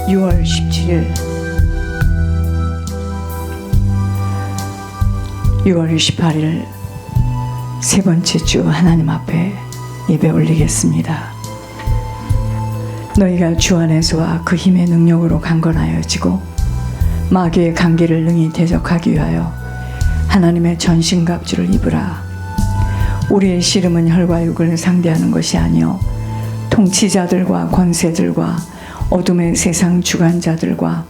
6월 17일 6월 28일 세 번째 주 하나님 앞에 예배 올리겠습니다. 너희가 주 안에서와 그 힘의 능력으로 강건하여지고 마귀의 관계를 능히 대적하기 위하여 하나님의 전신갑주를 입으라. 우리의 씨름은 혈과 육을 상대하는 것이 아니요 통치자들과 권세들과 어둠의 세상 주관자들과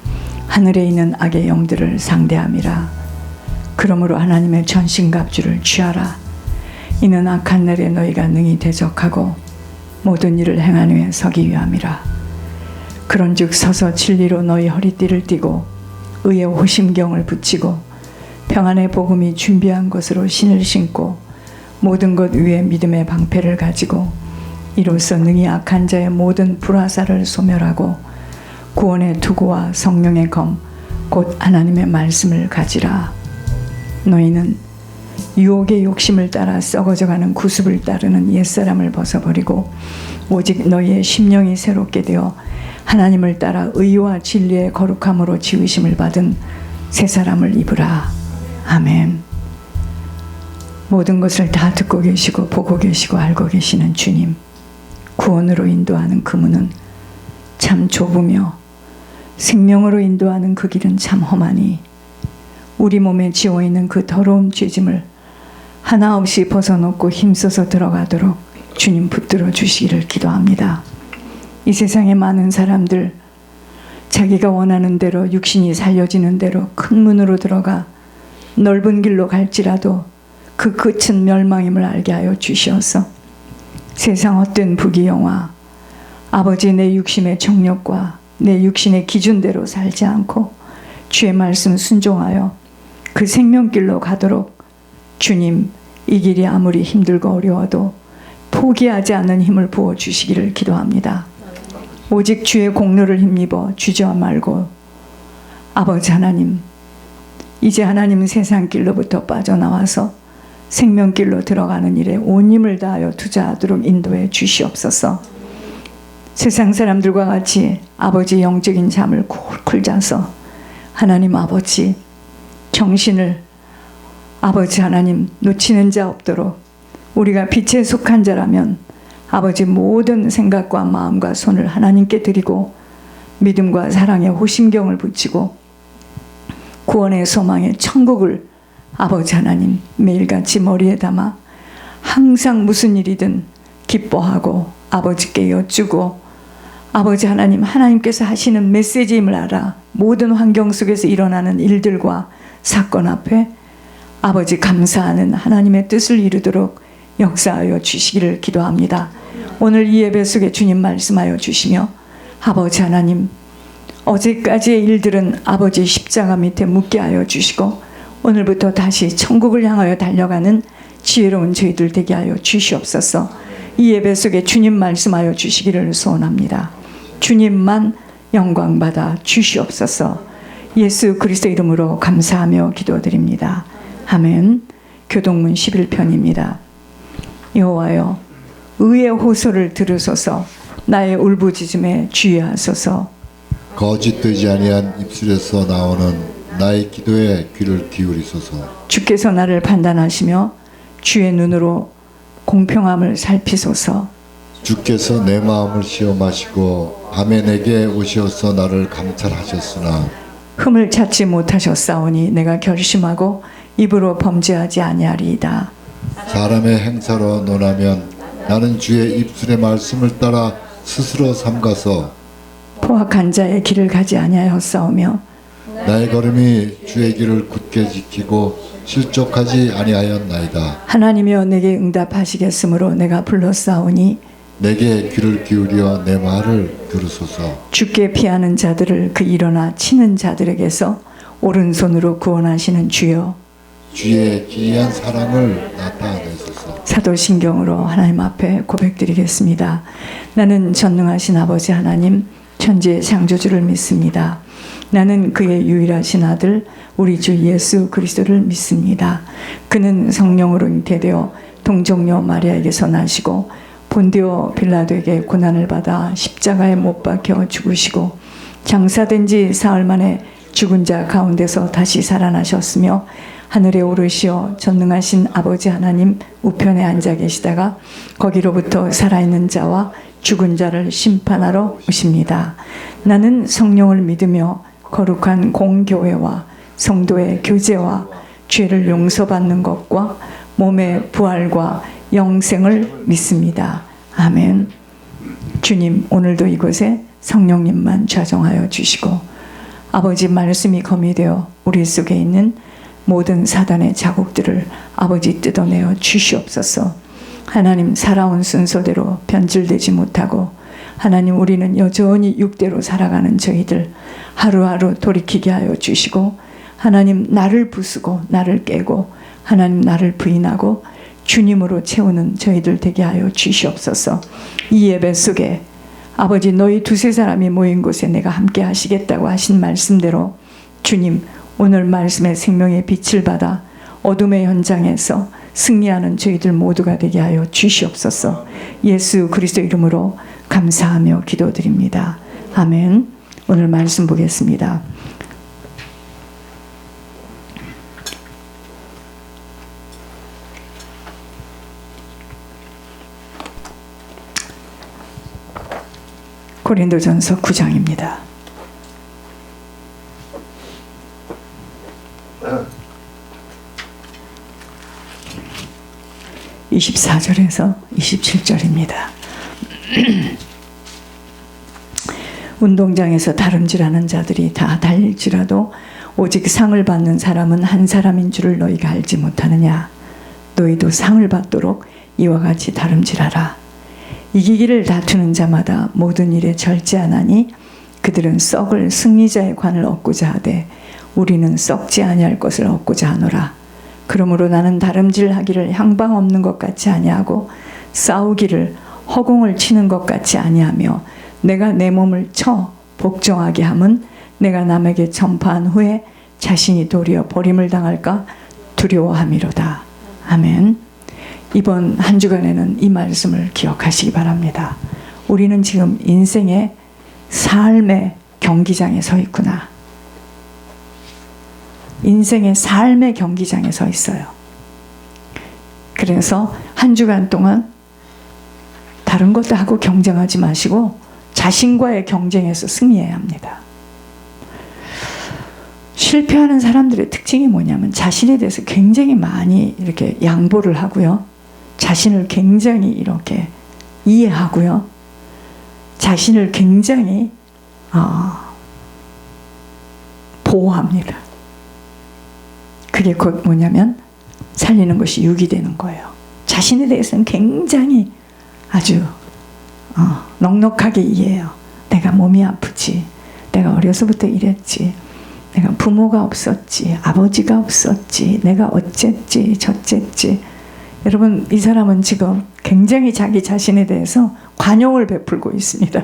하늘에 있는 악의 영들을 상대함이라. 그러므로 하나님의 전신갑주를 취하라. 이는 악한 날에 너희가 능히 대적하고 모든 일을 행한 후에 서기 위함이라. 그런즉 서서 진리로 너희 허리띠를 띠고 의의 호심경을 붙이고 평안의 복음이 준비한 것으로 신을 신고 모든 것 위에 믿음의 방패를 가지고 이로써 능히 악한 자의 모든 불화살을 소멸하고 구원의 투구와 성령의 검 곧 하나님의 말씀을 가지라. 너희는 유혹의 욕심을 따라 썩어져가는 구습을 따르는 옛사람을 벗어버리고 오직 너희의 심령이 새롭게 되어 하나님을 따라 의와 진리의 거룩함으로 지으심을 받은 새 사람을 입으라. 아멘. 모든 것을 다 듣고 계시고 보고 계시고 알고 계시는 주님, 구원으로 인도하는 그 문은 참 좁으며 생명으로 인도하는 그 길은 참 험하니 우리 몸에 지어있는 그 더러운 죄짐을 하나 없이 벗어놓고 힘써서 들어가도록 주님 붙들어 주시기를 기도합니다. 이 세상에 많은 사람들 자기가 원하는 대로 육신이 살려지는 대로 큰 문으로 들어가 넓은 길로 갈지라도 그 끝은 멸망임을 알게 하여 주시어서 세상 헛된 부귀영화 아버지 내 육신의 정욕과 내 육신의 기준대로 살지 않고 주의 말씀 순종하여 그 생명길로 가도록 주님 이 길이 아무리 힘들고 어려워도 포기하지 않는 힘을 부어주시기를 기도합니다. 오직 주의 공로를 힘입어 주저 말고 아버지 하나님, 이제 하나님 세상 길로부터 빠져나와서 생명길로 들어가는 일에 온 힘을 다하여 투자하도록 인도해 주시옵소서. 세상 사람들과 같이 아버지 영적인 잠을 쿨쿨 자서 하나님 아버지 정신을 아버지 하나님 놓치는 자 없도록 우리가 빛에 속한 자라면 아버지 모든 생각과 마음과 손을 하나님께 드리고 믿음과 사랑의 호심경을 붙이고 구원의 소망의 천국을 아버지 하나님 매일같이 머리에 담아 항상 무슨 일이든 기뻐하고 아버지께 여쭈고 아버지 하나님 하나님께서 하시는 메시지임을 알아 모든 환경 속에서 일어나는 일들과 사건 앞에 아버지 감사하는 하나님의 뜻을 이루도록 역사하여 주시기를 기도합니다. 오늘 이 예배 속에 주님 말씀하여 주시며 아버지 하나님 어제까지의 일들은 아버지 십자가 밑에 묻게 하여 주시고 오늘부터 다시 천국을 향하여 달려가는 지혜로운 저희들 되게 하여 주시옵소서. 이 예배 속에 주님 말씀하여 주시기를 소원합니다. 주님만 영광받아 주시옵소서. 예수 그리스도 이름으로 감사하며 기도드립니다. 아멘. 교동문 11편입니다. 여호와여 의의 호소를 들으소서. 나의 울부짖음에 주의하소서. 거짓되지 아니한 입술에서 나오는 나의 기도에 귀를 기울이소서. 주께서 나를 판단하시며 주의 눈으로 공평함을 살피소서. 주께서 내 마음을 시험하시고 밤에 내게 오셔서 나를 감찰하셨으나 흠을 찾지 못하셨사오니 내가 결심하고 입으로 범죄하지 아니하리이다. 사람의 행사로 논하면 나는 주의 입술의 말씀을 따라 스스로 삼가서 포악한 자의 길을 가지 아니하였사오며 나의 걸음이 주의 길을 굳게 지키고 실족하지 아니하였나이다. 하나님이여 내게 응답하시겠으므로 내가 불렀사오니 내게 귀를 기울여 내 말을 들으소서. 주께 피하는 자들을 그 일어나 치는 자들에게서 오른손으로 구원하시는 주여 주의 기이한 사랑을 나타내소서. 사도신경으로 하나님 앞에 고백드리겠습니다. 나는 전능하신 아버지 하나님 천지의 창조주를 믿습니다. 나는 그의 유일하신 아들 우리 주 예수 그리스도를 믿습니다. 그는 성령으로 잉태되어 동정녀 마리아에게서 나시고 본디오 빌라도에게 고난을 받아 십자가에 못 박혀 죽으시고 장사된 지 사흘 만에 죽은 자 가운데서 다시 살아나셨으며 하늘에 오르시어 전능하신 아버지 하나님 우편에 앉아 계시다가 거기로부터 살아있는 자와 죽은 자를 심판하러 오십니다. 나는 성령을 믿으며 거룩한 공교회와 성도의 교제와 죄를 용서받는 것과 몸의 부활과 영생을 믿습니다. 아멘. 주님, 오늘도 이곳에 성령님만 좌정하여 주시고 아버지 말씀이 거미되어 우리 속에 있는 모든 사단의 자국들을 아버지 뜯어내어 주시옵소서. 하나님, 살아온 순서대로 변질되지 못하고 하나님, 우리는 여전히 육대로 살아가는 저희들 하루하루 돌이키게 하여 주시고 하나님, 나를 부수고 나를 깨고 하나님, 나를 부인하고 주님으로 채우는 저희들 되게 하여 주시옵소서. 이 예배 속에 아버지, 너희 두세 사람이 모인 곳에 내가 함께 하시겠다고 하신 말씀대로 주님, 오늘 말씀의 생명의 빛을 받아 어둠의 현장에서 승리하는 저희들 모두가 되게 하여 주시옵소서. 예수 그리스도 이름으로 감사하며 기도드립니다. 아멘. 오늘 말씀 보겠습니다. 고린도전서 9장입니다. 24절에서 27절입니다. 운동장에서 다름질하는 자들이 다 달릴지라도 오직 상을 받는 사람은 한 사람인 줄을 너희가 알지 못하느냐. 너희도 상을 받도록 이와 같이 다름질하라. 이기기를 다투는 자마다 모든 일에 절제하나니 그들은 썩을 승리자의 관을 얻고자 하되 우리는 썩지 아니할 것을 얻고자 하노라. 그러므로 나는 다름질하기를 향방 없는 것 같이 아니하고 싸우기를 허공을 치는 것 같이 아니하며 내가 내 몸을 쳐 복종하게 함은 내가 남에게 전파한 후에 자신이 도리어 버림을 당할까 두려워함이로다. 아멘. 이번 한 주간에는 이 말씀을 기억하시기 바랍니다. 우리는 지금 인생의 삶의 경기장에 서 있구나. 인생의 삶의 경기장에 서 있어요. 그래서 한 주간 동안 다른 것도 하고 경쟁하지 마시고 자신과의 경쟁에서 승리해야 합니다. 실패하는 사람들의 특징이 뭐냐면 자신에 대해서 굉장히 많이 이렇게 양보를 하고요. 자신을 굉장히 이렇게 이해하고요. 자신을 굉장히 보호합니다. 그게 곧 뭐냐면 살리는 것이 육이 되는 거예요. 자신에 대해서는 굉장히 아주 넉넉하게 이해해요. 내가 몸이 아프지. 내가 어려서부터 이랬지. 내가 부모가 없었지. 아버지가 없었지. 내가 어쨌지. 저쨌지. 여러분, 이 사람은 지금 굉장히 자기 자신에 대해서 관용을 베풀고 있습니다.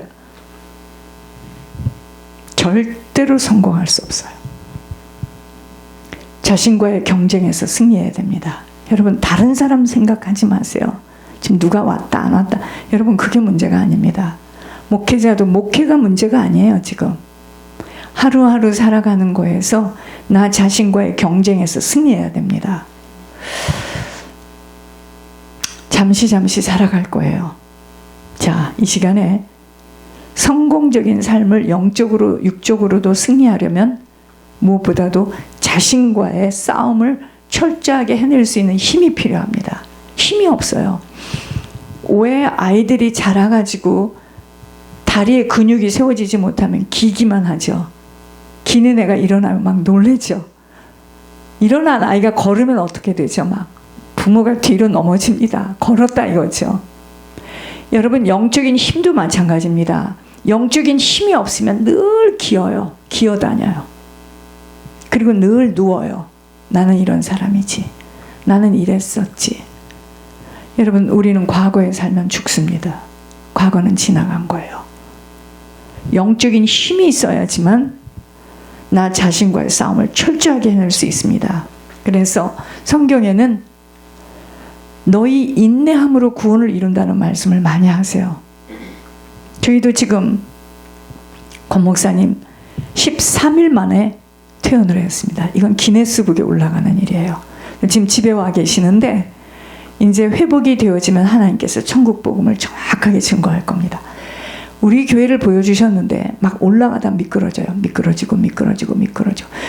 절대로 성공할 수 없어요. 자신과의 경쟁에서 승리해야 됩니다. 여러분, 다른 사람 생각하지 마세요. 지금 누가 왔다 안 왔다. 여러분, 그게 문제가 아닙니다. 목회자도 목회가 문제가 아니에요. 지금 하루하루 살아가는 거에서 나 자신과의 경쟁에서 승리해야 됩니다. 잠시 살아갈 거예요. 자, 이 시간에 성공적인 삶을 영적으로 육적으로도 승리하려면 무엇보다도 자신과의 싸움을 철저하게 해낼 수 있는 힘이 필요합니다. 힘이 없어요. 왜 아이들이 자라가지고 다리에 근육이 세워지지 못하면 기기만 하죠. 기는 애가 일어나면 막 놀래죠. 일어난 아이가 걸으면 어떻게 되죠? 막 부모가 뒤로 넘어집니다. 걸었다 이거죠. 여러분, 영적인 힘도 마찬가지입니다. 영적인 힘이 없으면 늘 기어요. 기어다녀요. 그리고 늘 누워요. 나는 이런 사람이지. 나는 이랬었지. 여러분, 우리는 과거에 살면 죽습니다. 과거는 지나간 거예요. 영적인 힘이 있어야지만 나 자신과의 싸움을 철저하게 해낼 수 있습니다. 그래서 성경에는 너희 인내함으로 구원을 이룬다는 말씀을 많이 하세요. 저희도 지금 권 목사님 13일 만에 퇴원을 했습니다. 이건 기네스북에 올라가는 일이에요. 지금 집에 와 계시는데 이제 회복이 되어지면 하나님께서 천국 복음을 정확하게 증거할 겁니다. 우리 교회를 보여주셨는데 막 올라가다 미끄러져요. 미끄러지고.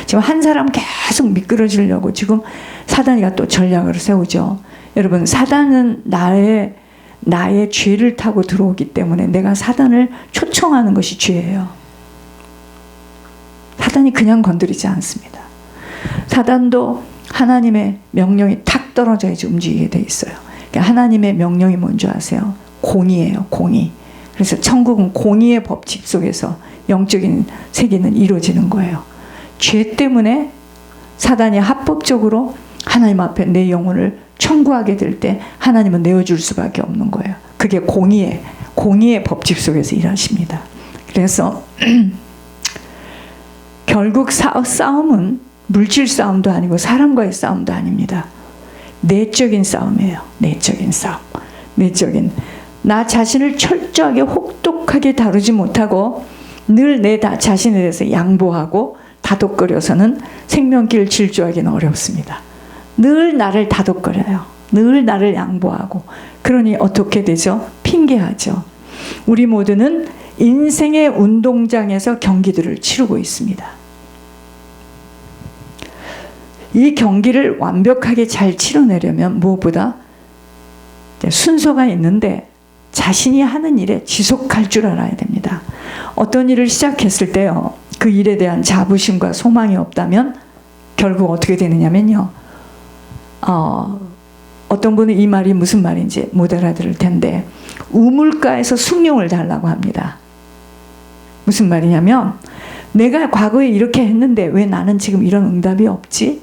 지금 한 사람 계속 미끄러지려고 지금 사단이가 또 전략을 세우죠. 여러분, 사단은 나의 죄를 타고 들어오기 때문에 내가 사단을 초청하는 것이 죄예요. 사단이 그냥 건드리지 않습니다. 사단도 하나님의 명령이 탁 떨어져야지 움직이게 돼 있어요. 그러니까 하나님의 명령이 뭔지 아세요? 공의예요. 공의. 그래서 천국은 공의의 법칙 속에서 영적인 세계는 이루어지는 거예요. 죄 때문에 사단이 합법적으로 하나님 앞에 내 영혼을 청구하게 될 때 하나님은 내어줄 수밖에 없는 거예요. 그게 공의의 법칙 속에서 일하십니다. 그래서 결국 싸움은 물질 싸움도 아니고 사람과의 싸움도 아닙니다. 내적인 싸움이에요. 내적인 싸움. 나 자신을 철저하게 혹독하게 다루지 못하고 늘 내 자신에 대해서 양보하고 다독거려서는 생명길을 질주하기는 어렵습니다. 늘 나를 다독거려요. 늘 나를 양보하고. 그러니 어떻게 되죠? 핑계하죠. 우리 모두는 인생의 운동장에서 경기들을 치르고 있습니다. 이 경기를 완벽하게 잘 치러내려면 무엇보다 순서가 있는데 자신이 하는 일에 지속할 줄 알아야 됩니다. 어떤 일을 시작했을 때요, 그 일에 대한 자부심과 소망이 없다면 결국 어떻게 되느냐면요, 어떤 분은 이 말이 무슨 말인지 못 알아들을 텐데 우물가에서 숭늉을 달라고 합니다. 무슨 말이냐면 내가 과거에 이렇게 했는데 왜 나는 지금 이런 응답이 없지?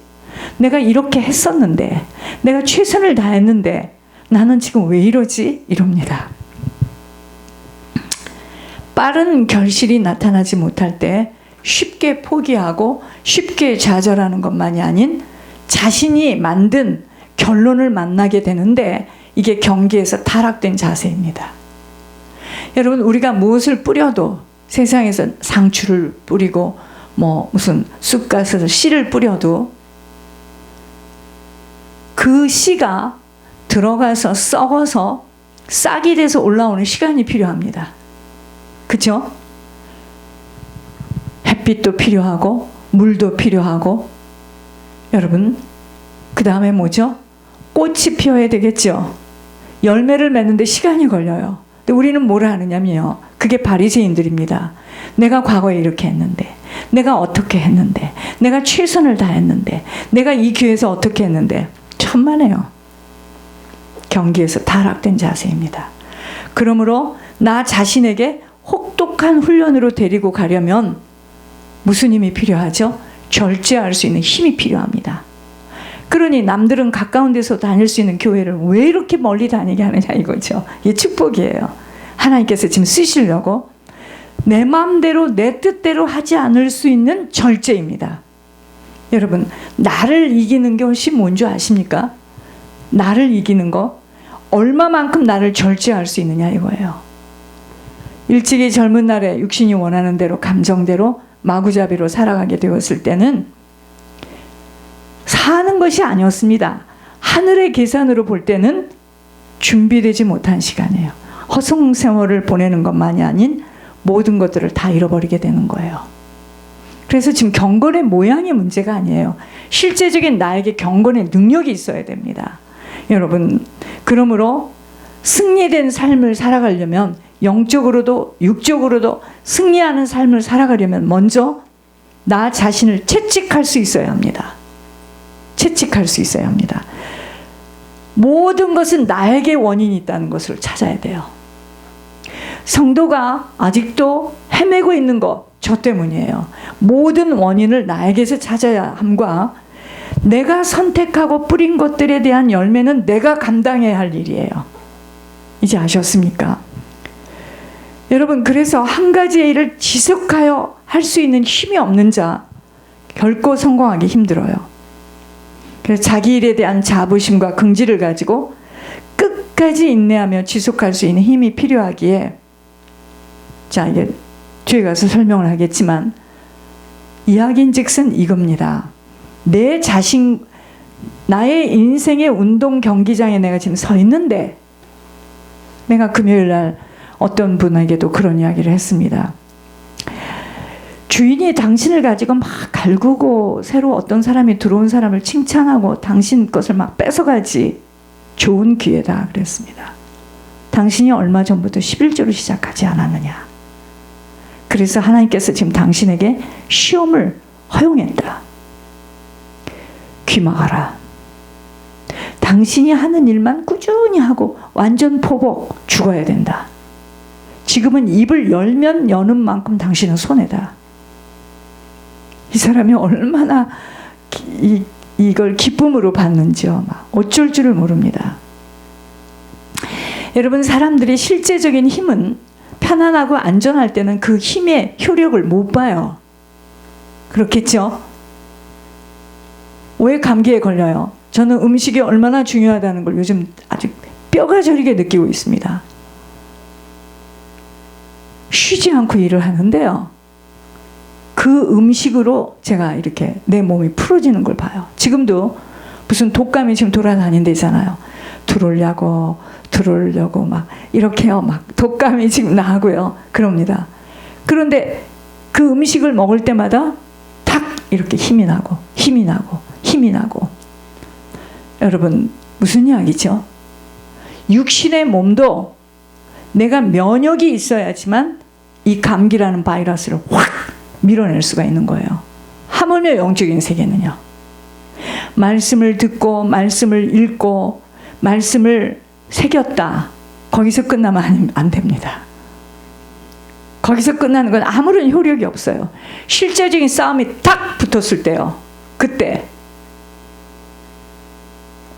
내가 이렇게 했었는데, 내가 최선을 다했는데 나는 지금 왜 이러지? 이럽니다. 빠른 결실이 나타나지 못할 때 쉽게 포기하고 쉽게 좌절하는 것만이 아닌 자신이 만든 결론을 만나게 되는데 이게 경기에서 타락된 자세입니다. 여러분, 우리가 무엇을 뿌려도 세상에서 상추를 뿌리고 무슨 쑥갓에서 씨를 뿌려도 그 씨가 들어가서 썩어서 싹이 돼서 올라오는 시간이 필요합니다. 그죠? 햇빛도 필요하고 물도 필요하고. 여러분, 그 다음에 뭐죠? 꽃이 피어야 되겠죠. 열매를 맺는데 시간이 걸려요. 근데 우리는 뭘 하느냐면요, 그게 바리새인들입니다. 내가 과거에 이렇게 했는데, 내가 어떻게 했는데, 내가 최선을 다했는데, 내가 이 교회에서 어떻게 했는데. 천만에요. 경기에서 타락된 자세입니다. 그러므로 나 자신에게 혹독한 훈련으로 데리고 가려면 무슨 힘이 필요하죠? 절제할 수 있는 힘이 필요합니다. 그러니 남들은 가까운 데서 다닐 수 있는 교회를 왜 이렇게 멀리 다니게 하느냐 이거죠. 이게 축복이에요. 하나님께서 지금 쓰시려고 내 마음대로 내 뜻대로 하지 않을 수 있는 절제입니다. 여러분, 나를 이기는 게 훨씬 뭔지 아십니까? 나를 이기는 거, 얼마만큼 나를 절제할 수 있느냐 이거예요. 일찍이 젊은 날에 육신이 원하는 대로 감정대로 마구잡이로 살아가게 되었을 때는 사는 것이 아니었습니다. 하늘의 계산으로 볼 때는 준비되지 못한 시간이에요. 허송세월을 보내는 것만이 아닌 모든 것들을 다 잃어버리게 되는 거예요. 그래서 지금 경건의 모양이 문제가 아니에요. 실제적인 나에게 경건의 능력이 있어야 됩니다. 여러분, 그러므로 승리된 삶을 살아가려면, 영적으로도 육적으로도 승리하는 삶을 살아가려면 먼저 나 자신을 채찍할 수 있어야 합니다. 채찍할 수 있어야 합니다. 모든 것은 나에게 원인이 있다는 것을 찾아야 돼요. 성도가 아직도 헤매고 있는 것, 저 때문이에요. 모든 원인을 나에게서 찾아야 함과 내가 선택하고 뿌린 것들에 대한 열매는 내가 감당해야 할 일이에요. 이제 아셨습니까? 여러분, 그래서 한 가지의 일을 지속하여 할 수 있는 힘이 없는 자 결코 성공하기 힘들어요. 그래서 자기 일에 대한 자부심과 긍지를 가지고 끝까지 인내하며 지속할 수 있는 힘이 필요하기에, 자, 이제 뒤에 가서 설명을 하겠지만 이야기인즉슨 이겁니다. 내 자신, 나의 인생의 운동 경기장에 내가 지금 서 있는데, 내가 금요일 날 어떤 분에게도 그런 이야기를 했습니다. 주인이 당신을 가지고 막 갈구고 새로 어떤 사람이 들어온 사람을 칭찬하고 당신 것을 막 뺏어가지. 좋은 기회다 그랬습니다. 당신이 얼마 전부터 11조를 시작하지 않았느냐. 그래서 하나님께서 지금 당신에게 시험을 허용했다. 귀 막아라. 당신이 하는 일만 꾸준히 하고 완전 포복 죽어야 된다. 지금은 입을 열면 여는 만큼 당신은 손해다. 이 사람이 얼마나 이걸 기쁨으로 받는지요. 막 어쩔 줄을 모릅니다. 여러분, 사람들이 실제적인 힘은 편안하고 안전할 때는 그 힘의 효력을 못 봐요. 그렇겠죠? 왜 감기에 걸려요? 저는 음식이 얼마나 중요하다는 걸 요즘 아주 뼈가 저리게 느끼고 있습니다. 쉬지 않고 일을 하는데요. 그 음식으로 제가 이렇게 내 몸이 풀어지는 걸 봐요. 지금도 무슨 독감이 지금 돌아다닌다잖아요. 들어오려고 막 이렇게요. 막 독감이 지금 나고요. 그럽니다. 그런데 그 음식을 먹을 때마다 탁 이렇게 힘이 나고. 여러분, 무슨 이야기죠? 육신의 몸도 내가 면역이 있어야지만 이 감기라는 바이러스를 확 밀어낼 수가 있는 거예요. 하물며 영적인 세계는요. 말씀을 듣고 말씀을 읽고 말씀을 새겼다. 거기서 끝나면 안 됩니다. 거기서 끝나는 건 아무런 효력이 없어요. 실제적인 싸움이 탁 붙었을 때요. 그때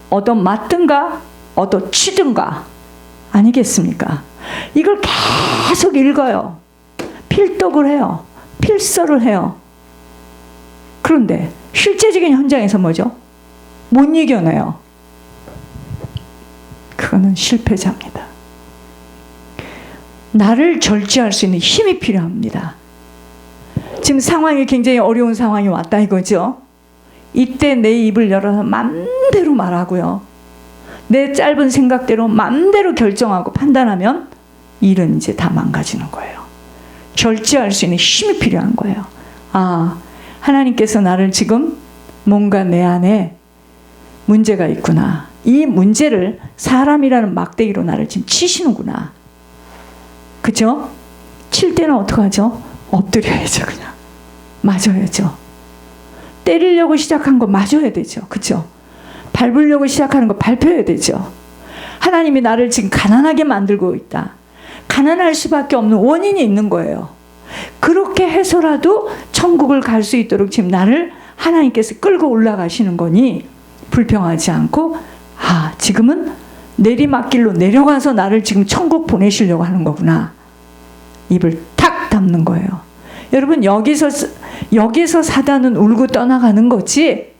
얻어 맞든가 얻어 치든가 아니겠습니까? 이걸 계속 읽어요. 필독을 해요. 필서를 해요. 그런데 실제적인 현장에서 뭐죠? 못 이겨내요. 그거는 실패자입니다. 나를 절제할 수 있는 힘이 필요합니다. 지금 상황이 굉장히 어려운 상황이 왔다 이거죠. 이때 내 입을 열어서 맘대로 말하고요. 내 짧은 생각대로 맘대로 결정하고 판단하면 일은 이제 다 망가지는 거예요. 절제할 수 있는 힘이 필요한 거예요. 아, 하나님께서 나를 지금 뭔가 내 안에 문제가 있구나. 이 문제를 사람이라는 막대기로 나를 지금 치시는구나. 그죠? 칠 때는 어떡하죠? 엎드려야죠. 그냥 맞아야죠. 때리려고 시작한 거 맞아야 되죠. 그죠? 밟으려고 시작하는 거 밟혀야 되죠. 하나님이 나를 지금 가난하게 만들고 있다. 가난할 수밖에 없는 원인이 있는 거예요. 그렇게 해서라도 천국을 갈 수 있도록 지금 나를 하나님께서 끌고 올라가시는 거니 불평하지 않고, 아, 지금은 내리막길로 내려가서 나를 지금 천국 보내시려고 하는 거구나. 입을 탁 닫는 거예요. 여러분, 여기서 사단은 울고 떠나가는 거지.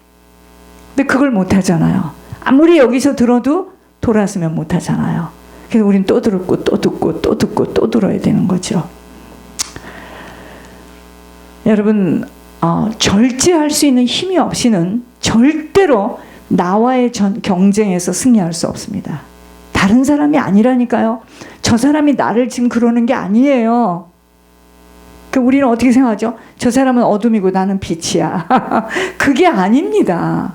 근데 그걸 못 하잖아요. 아무리 여기서 들어도 돌아서면 못 하잖아요. 그래서 우린 또 듣고 또 듣고 또 듣고 또 들어야 되는 거죠. 여러분, 절제할 수 있는 힘이 없이는 절대로 나와의 경쟁에서 승리할 수 없습니다. 다른 사람이 아니라니까요. 저 사람이 나를 지금 그러는 게 아니에요. 우리는 어떻게 생각하죠? 저 사람은 어둠이고 나는 빛이야. 그게 아닙니다.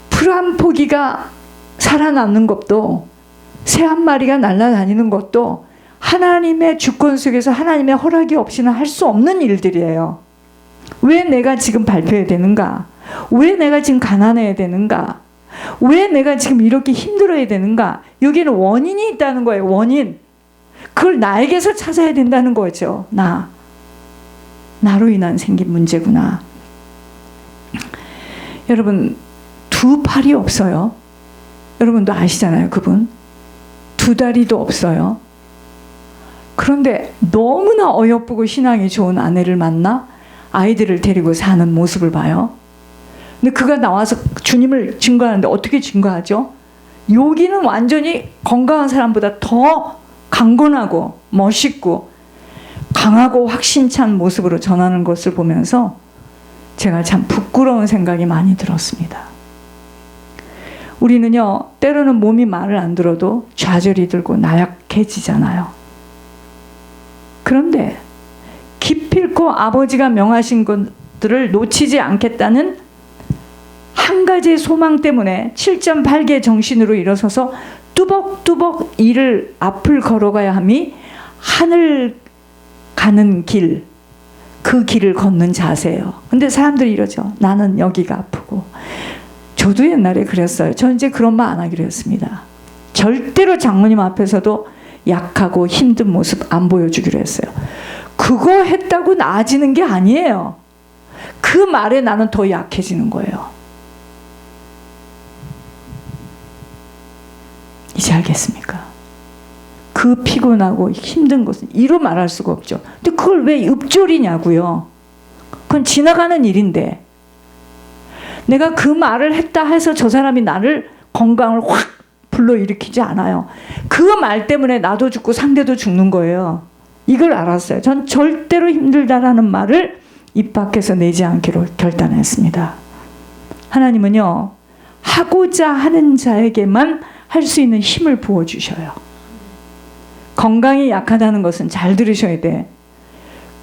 풀 한 포기가 살아남는 것도, 새 한 마리가 날아다니는 것도 하나님의 주권 속에서 하나님의 허락이 없이는 할 수 없는 일들이에요. 왜 내가 지금 발표해야 되는가? 왜 내가 지금 가난해야 되는가? 왜 내가 지금 이렇게 힘들어야 되는가? 여기는 원인이 있다는 거예요. 원인. 그걸 나에게서 찾아야 된다는 거죠. 나로 인한 생긴 문제구나. 여러분, 두 팔이 없어요. 여러분도 아시잖아요. 그분. 두 다리도 없어요. 그런데 너무나 어여쁘고 신앙이 좋은 아내를 만나 아이들을 데리고 사는 모습을 봐요. 근데 그가 나와서 주님을 증거하는데 어떻게 증거하죠? 여기는 완전히 건강한 사람보다 더 강건하고 멋있고 강하고 확신찬 모습으로 전하는 것을 보면서 제가 참 부끄러운 생각이 많이 들었습니다. 우리는요, 때로는 몸이 말을 안 들어도 좌절이 들고 나약해지잖아요. 그런데 기필코 아버지가 명하신 것들을 놓치지 않겠다는 한 가지의 소망 때문에 7.8개 정신으로 일어서서 뚜벅뚜벅 이를 앞을 걸어가야 함이 하늘 가는 길, 그 길을 걷는 자세예요. 근데 사람들이 이러죠. 나는 여기가 아프고. 저도 옛날에 그랬어요. 저 이제 그런 말 안 하기로 했습니다. 절대로 장모님 앞에서도 약하고 힘든 모습 안 보여주기로 했어요. 그거 했다고 나아지는 게 아니에요. 그 말에 나는 더 약해지는 거예요. 이제 알겠습니까? 그 피곤하고 힘든 것은 이루 말할 수가 없죠. 근데 그걸 왜 읊조리냐고요. 그건 지나가는 일인데 내가 그 말을 했다 해서 저 사람이 나를 건강을 확 불러일으키지 않아요. 그 말 때문에 나도 죽고 상대도 죽는 거예요. 이걸 알았어요. 전 절대로 힘들다라는 말을 입 밖에서 내지 않기로 결단했습니다. 하나님은요, 하고자 하는 자에게만 할 수 있는 힘을 부어주셔요. 건강이 약하다는 것은 잘 들으셔야 돼.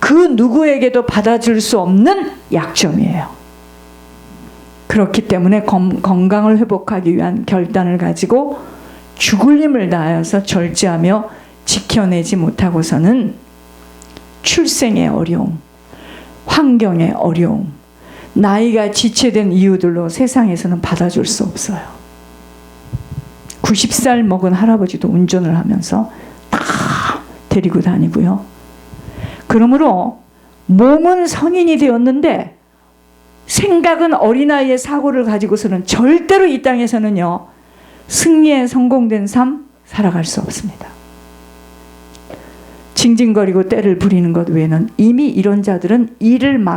그 누구에게도 받아줄 수 없는 약점이에요. 그렇기 때문에 건강을 회복하기 위한 결단을 가지고 죽을 힘을 다하여서 절제하며 지켜내지 못하고서는 출생의 어려움, 환경의 어려움, 나이가 지체된 이유들로 세상에서는 받아줄 수 없어요. 90살 먹은 할아버지도 운전을 하면서 다 데리고 다니고요. 그러므로 몸은 성인이 되었는데 생각은 어린아이의 사고를 가지고서는 절대로 이 땅에서는요, 승리에 성공된 삶 살아갈 수 없습니다. 징징거리고 때를 부리는 것 외에는 이미 이런 자들은 이를 막